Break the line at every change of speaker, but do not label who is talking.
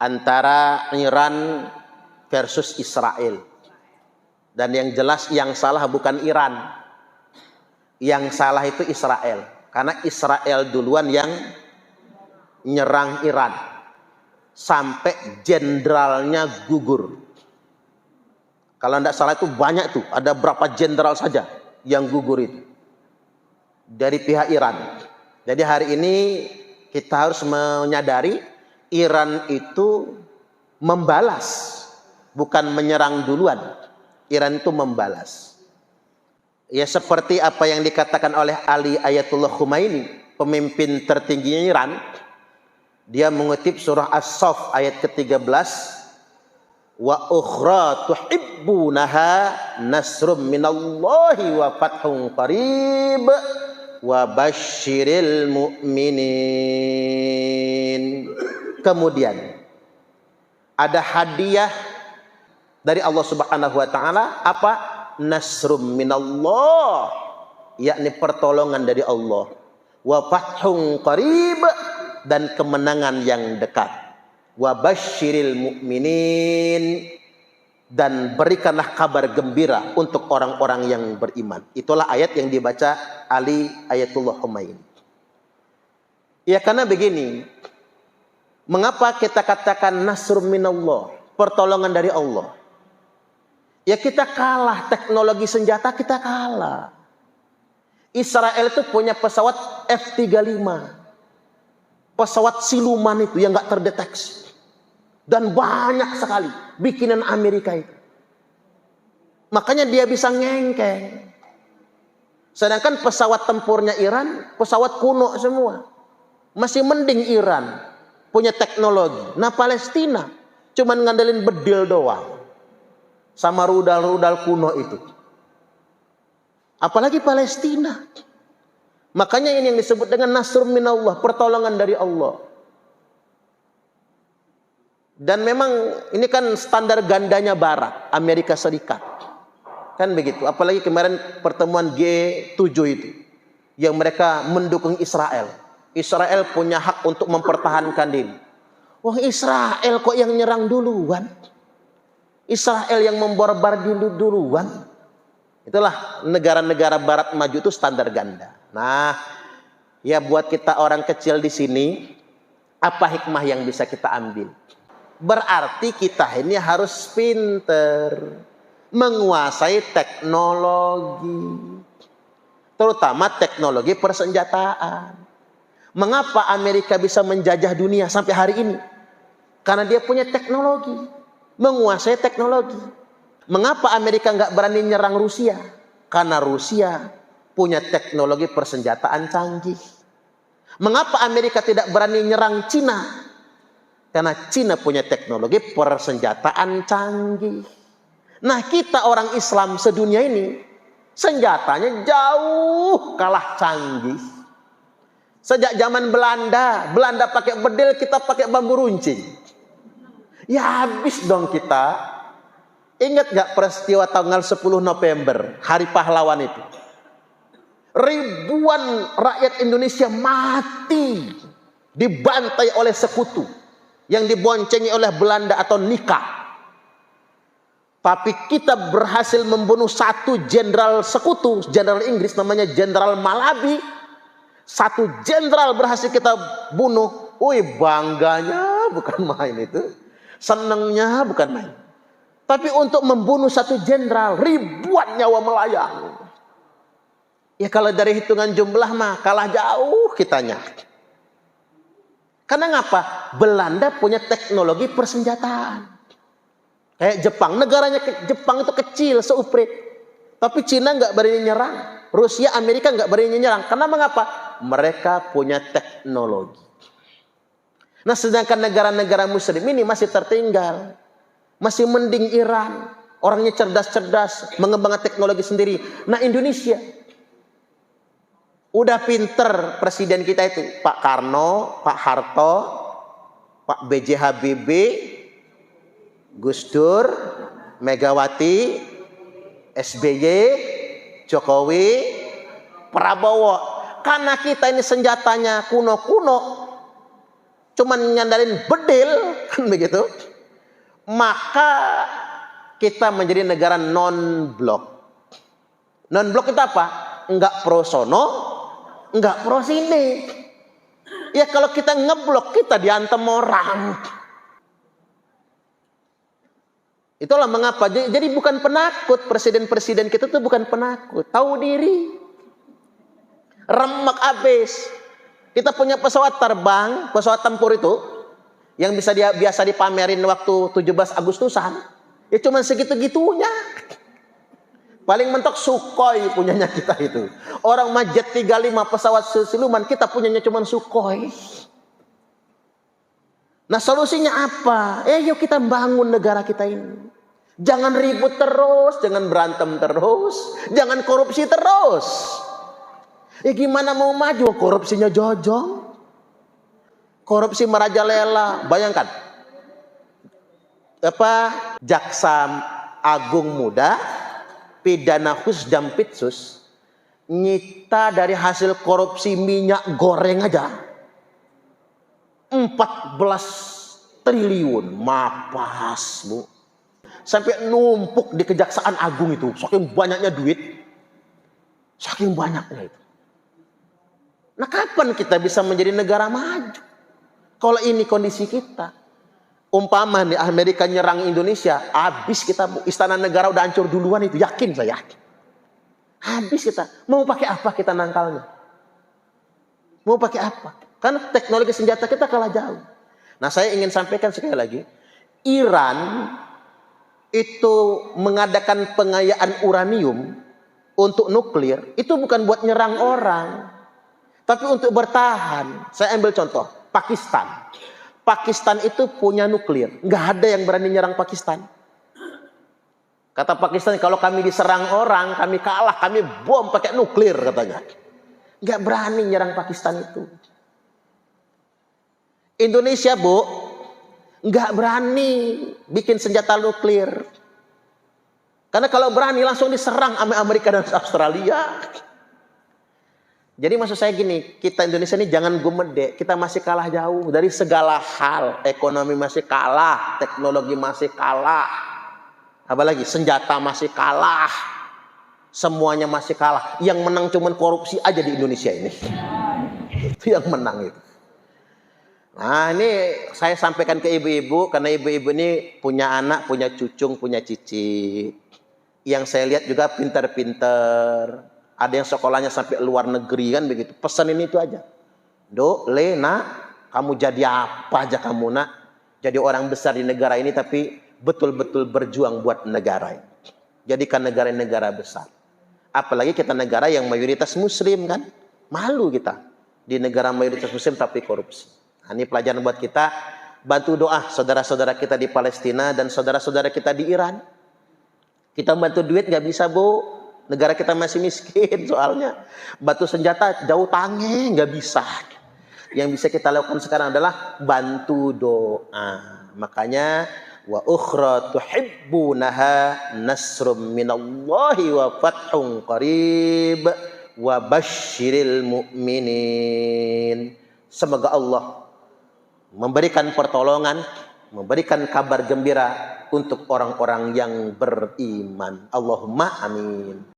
antara Iran versus Israel. Dan yang jelas yang salah bukan Iran. Yang salah itu Israel. Karena Israel duluan yang nyerang Iran. Sampai jenderalnya gugur. Kalau tidak salah itu banyak tuh. Ada berapa jenderal saja yang gugur itu. Dari pihak Iran. Jadi hari ini kita harus menyadari Iran itu membalas. Bukan menyerang duluan. Iran itu membalas. Ya seperti apa yang dikatakan oleh Ali Ayatullah Khumaini, pemimpin tertingginya Iran. Dia mengutip surah As-Saff ayat ke-13. Wa ukhra tuhibbunaha nasrum minallahi wa fathun qarib wa basyiril mu'minin. Kemudian ada hadiah dari Allah Subhanahu wa taala, apa? Nasrum minallah, yakni pertolongan dari Allah. Wa fathun qarib, dan kemenangan yang dekat. Wa basyiril mu'minin, dan berikanlah kabar gembira untuk orang-orang yang beriman. Itulah ayat yang dibaca Ali Ayatullah Khumaini. Ya karena begini, mengapa kita katakan nasrum minallah, pertolongan dari Allah? Ya kita kalah, teknologi senjata kita kalah. Israel itu punya pesawat F-35. Pesawat siluman itu yang nggak terdeteksi. Dan banyak sekali bikinan Amerika itu. Makanya dia bisa ngengkeng. Sedangkan pesawat tempurnya Iran, pesawat kuno semua. Masih mending Iran punya teknologi. Nah Palestina cuman ngandelin bedil doang. Sama rudal-rudal kuno itu. Apalagi Palestina. Makanya ini yang disebut dengan nasrum minallah, pertolongan dari Allah. Dan memang ini kan standar gandanya Barat, Amerika Serikat. Kan begitu. Apalagi kemarin pertemuan G7 itu. Yang mereka mendukung Israel. Israel punya hak untuk mempertahankan diri. Wah Israel kok yang nyerang duluan? Israel yang memborbar duluan. Itulah negara-negara Barat maju itu standar ganda. Nah, ya buat kita orang kecil di sini, apa hikmah yang bisa kita ambil? Berarti kita ini harus pinter menguasai teknologi, terutama teknologi persenjataan. Mengapa Amerika bisa menjajah dunia sampai hari ini? Karena dia punya teknologi, menguasai teknologi. Mengapa Amerika nggak berani nyerang Rusia? Karena Rusia punya teknologi persenjataan canggih. Mengapa Amerika tidak berani nyerang Cina? Karena Cina punya teknologi persenjataan canggih. Nah kita orang Islam sedunia ini senjatanya jauh kalah canggih. Sejak zaman Belanda, Belanda pakai bedil, kita pakai bambu runcing. Ya habis dong kita. Ingat gak peristiwa tanggal 10 November, Hari Pahlawan itu? Ribuan rakyat Indonesia mati, dibantai oleh sekutu, yang diboncengi oleh Belanda atau nikah. Tapi kita berhasil membunuh satu jenderal sekutu, jenderal Inggris namanya Jenderal Malabi. Satu jenderal berhasil kita bunuh. Wih bangganya bukan main itu. Senangnya bukan main. Tapi untuk membunuh satu jenderal, ribuan nyawa melayang. Ya kalau dari hitungan jumlah mah kalah jauh kitanya. Karena ngapa? Belanda punya teknologi persenjataan. Kayak Jepang, negaranya Jepang itu kecil, seuprit. Tapi Cina nggak berani nyerang. Rusia, Amerika nggak berani nyerang. Karena mengapa? Mereka punya teknologi. Nah sedangkan negara-negara muslim ini masih tertinggal. Masih mending Iran. Orangnya cerdas-cerdas, mengembangkan teknologi sendiri. Nah Indonesia udah pinter presiden kita itu. Pak Karno, Pak Harto, Pak B.J. Habibie, Gus Dur, Megawati, SBY, Jokowi, Prabowo. Karena kita ini senjatanya kuno-kuno. cuman nyandarin bedil, kan begitu, maka kita menjadi negara non-blok. Non-blok itu apa? Enggak pro sono, enggak pro sini. Ya kalau kita ngeblok, kita diantem orang. Itulah mengapa. Jadi bukan penakut. Presiden-presiden kita tuh bukan penakut. Tahu diri. Remek abis. Kita punya pesawat terbang, pesawat tempur itu, yang biasa dipamerin waktu 17 Agustusan, ya cuma segitu-gitunya. Paling mentok Sukhoi punyanya kita itu. Orang Jet 35 pesawat siluman, kita punyanya cuma Sukhoi. Nah solusinya apa? Yuk kita bangun negara kita ini. Jangan ribut terus, jangan berantem terus, jangan korupsi terus. Gimana mau maju? Korupsinya jojong. Korupsi merajalela. Bayangkan. Jaksa Agung muda, pidana khusus Jampitsus, nyita dari hasil korupsi minyak goreng aja 14 triliun. Mapas, Bu. Sampai numpuk di Kejaksaan Agung itu. Saking banyaknya duit. Saking banyaknya itu. Nah kapan kita bisa menjadi negara maju? Kalau ini kondisi kita. Umpama nih Amerika nyerang Indonesia, habis kita, Bu. Istana negara udah hancur duluan itu, yakin saya. Habis kita. Mau pakai apa kita nangkalnya? Mau pakai apa? Karena teknologi senjata kita kalah jauh. Nah saya ingin sampaikan sekali lagi, Iran itu mengadakan pengayaan uranium untuk nuklir, itu bukan buat nyerang orang, tapi untuk bertahan. Saya ambil contoh, Pakistan. Pakistan itu punya nuklir. Nggak ada yang berani nyerang Pakistan. Kata Pakistan, kalau kami diserang orang, kami kalah, kami bom pakai nuklir katanya. Nggak berani nyerang Pakistan itu. Indonesia, Bu, nggak berani bikin senjata nuklir. Karena kalau berani langsung diserang sama Amerika dan Australia. Jadi maksud saya gini, kita Indonesia ini jangan gumedek, kita masih kalah jauh dari segala hal. Ekonomi masih kalah, teknologi masih kalah, apalagi senjata masih kalah, semuanya masih kalah. Yang menang cuman korupsi aja di Indonesia ini. Itu yang menang itu. Nah ini saya sampaikan ke ibu-ibu, karena ibu-ibu ini punya anak, punya cucung, punya cicit. Yang saya lihat juga pinter-pinter. Ada yang sekolahnya sampai luar negeri kan begitu. Pesan ini itu aja. Dok, Le, nak, kamu jadi apa aja kamu, nak? Jadi orang besar di negara ini tapi betul-betul berjuang buat negara ini. Jadikan negara besar. Apalagi kita negara yang mayoritas muslim kan. Malu kita di negara mayoritas muslim tapi korupsi. Nah, ini pelajaran buat kita. Bantu doa saudara-saudara kita di Palestina dan saudara-saudara kita di Iran. Kita bantu duit nggak bisa, Bu. Negara kita masih miskin soalnya. Batu senjata jauh tangi nggak bisa. Yang bisa kita lakukan sekarang adalah bantu doa. Makanya wa ukhra tuhibbunaha nasrum minallahi wa fathun qarib wa basyiril mu'minin. Semoga Allah memberikan pertolongan, memberikan kabar gembira untuk orang-orang yang beriman. Allahumma amin.